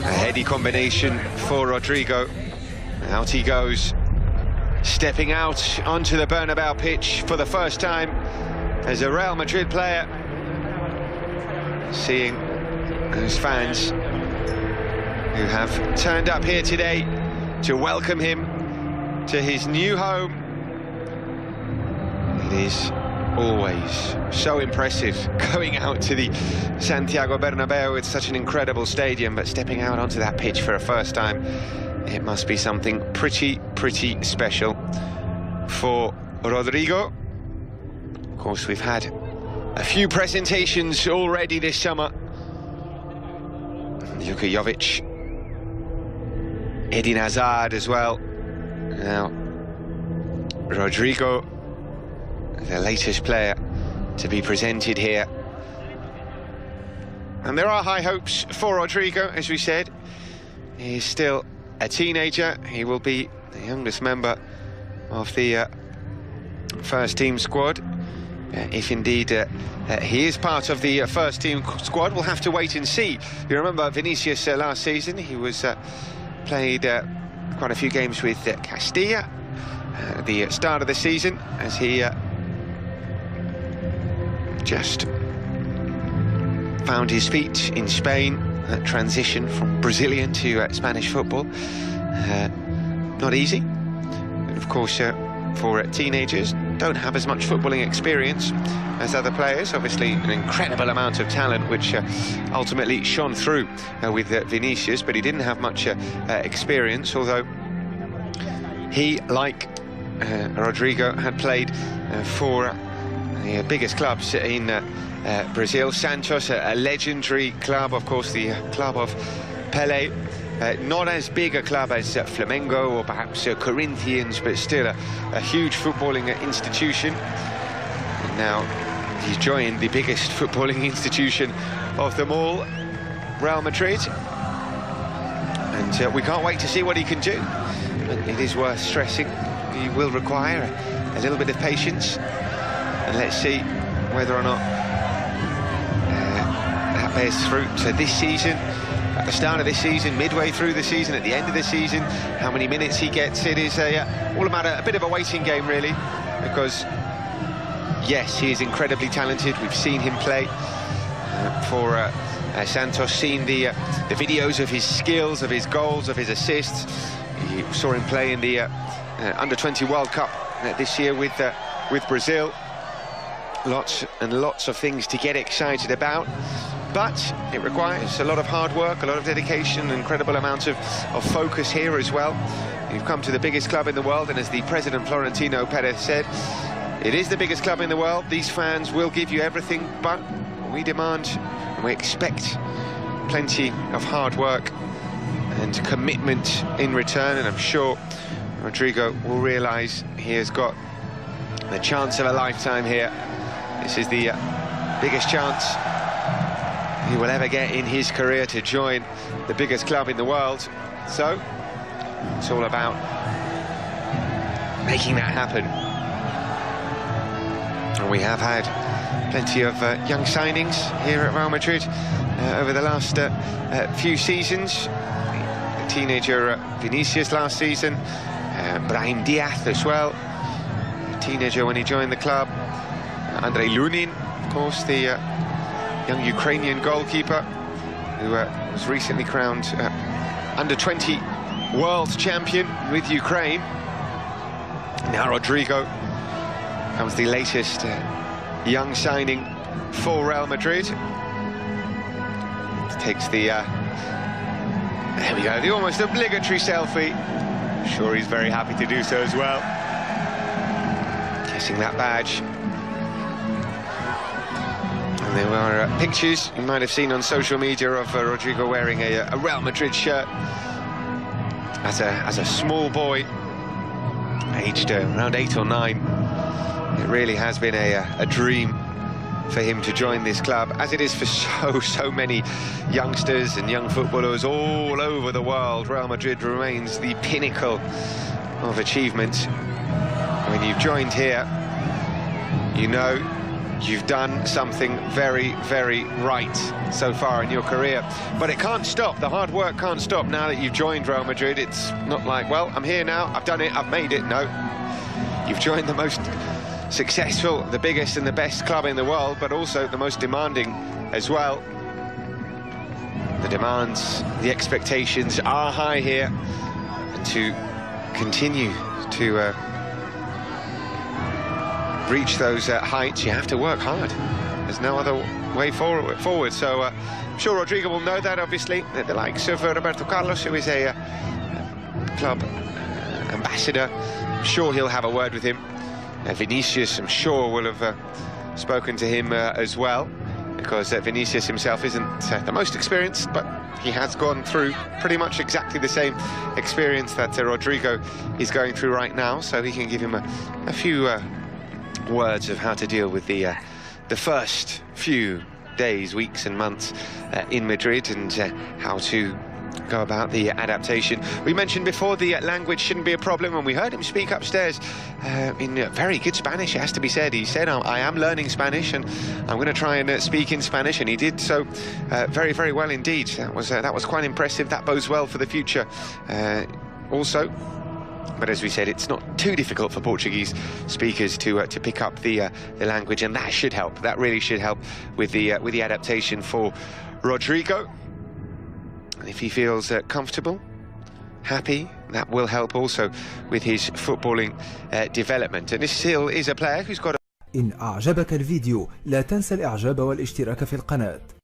A heady combination for Rodrrigo. Out he goes, stepping out onto the Bernabéu pitch for the first time as a Real Madrid player, seeing those fans who have turned up here today to welcome him to his new home. It is always so impressive going out to the Santiago Bernabéu. It's such an incredible stadium, but stepping out onto that pitch for a first time, it must be something pretty special for Rodrrigo. Of course, we've had a few presentations already this summer. Luka Jovic, Eden Hazard as well. Now, Rodrrigo, the latest player to be presented here. And there are high hopes for Rodrrigo, as we said. He is still a teenager. He will be the youngest member of the first team squad. If indeed he is part of the first team squad, we'll have to wait and see. You remember Vinicius last season, he was played quite a few games with Castilla at the start of the season, as he just found his feet in Spain. That transition from Brazilian to Spanish football, not easy. And of course, for teenagers, don't have as much footballing experience as other players. Obviously, an incredible amount of talent, which ultimately shone through with Vinicius, but he didn't have much experience, although he, like Rodrrigo, had played for the biggest clubs in Brazil. Santos, a legendary club, of course, the club of Pelé. Not as big a club as Flamengo or perhaps Corinthians, but still a huge footballing institution. And now he's joined the biggest footballing institution of them all, Real Madrid. And we can't wait to see what he can do. But it is worth stressing, he will require a little bit of patience. And let's see whether or not that bears fruit. So this season, at the start of this season, midway through the season, at the end of the season, how many minutes he gets, it is all about a bit of a waiting game, really, because yes, he is incredibly talented. We've seen him play for Santos, seen the videos of his skills, of his goals, of his assists. You saw him play in the Under-20 World Cup this year with Brazil. Lots and lots of things to get excited about, but it requires a lot of hard work, a lot of dedication, an incredible amount of focus here as well. You've come to the biggest club in the world, and as the president Florentino Perez said, it is the biggest club in the world. These fans will give you everything, but we demand and we expect plenty of hard work and commitment in return, and I'm sure Rodrrigo will realise he has got the chance of a lifetime here. This is the biggest chance he will ever get in his career to join the biggest club in the world. So it's all about making that happen. And we have had plenty of young signings here at Real Madrid over the last few seasons. The teenager Vinicius last season, Brahim Diaz as well, a teenager when he joined the club. Andrei Lunin, of course, the young Ukrainian goalkeeper who was recently crowned Under-20 world champion with Ukraine. Now Rodrrigo comes the latest young signing for Real Madrid. Takes the, there we go, the almost obligatory selfie. I'm sure he's very happy to do so as well. Kissing that badge. There were pictures you might have seen on social media of Rodrrigo wearing a Real Madrid shirt as a small boy, aged around 8 or 9. It really has been a dream for him to join this club, as it is for so many youngsters and young footballers all over the world. Real Madrid remains the pinnacle of achievement. When you've joined here, you know you've done something very, very right so far in your career. But it can't stop, the hard work can't stop now that you've joined Real Madrid. It's not like, well, I'm here now, I've done it, I've made it. No, you've joined the most successful, the biggest and the best club in the world, but also the most demanding as well. The demands, the expectations are high here, and to continue to reach those heights, you have to work hard. There's no other way forward. So I'm sure Rodrigo will know that, obviously. The likes of Roberto Carlos, who is a club ambassador, I'm sure he'll have a word with him. Vinicius, I'm sure, will have spoken to him as well, because Vinicius himself isn't the most experienced, but he has gone through pretty much exactly the same experience that Rodrigo is going through right now, so he can give him a few words of how to deal with the first few days, weeks and months in Madrid, and how to go about the adaptation. We mentioned before the language shouldn't be a problem, and we heard him speak upstairs in very good Spanish, it has to be said. He said, I am learning Spanish and I'm going to try and speak in Spanish, and he did so very, very well indeed. That was quite impressive. That bodes well for the future also. But as we said, it's not too difficult for Portuguese speakers to pick up the language, and that should help. That really should help with the adaptation for Rodrigo. And if he feels comfortable, happy, that will help also with his footballing development. And this still is a player who's got إن أعجبك الفيديو لا تنسى الإعجاب والاشتراك في القناة.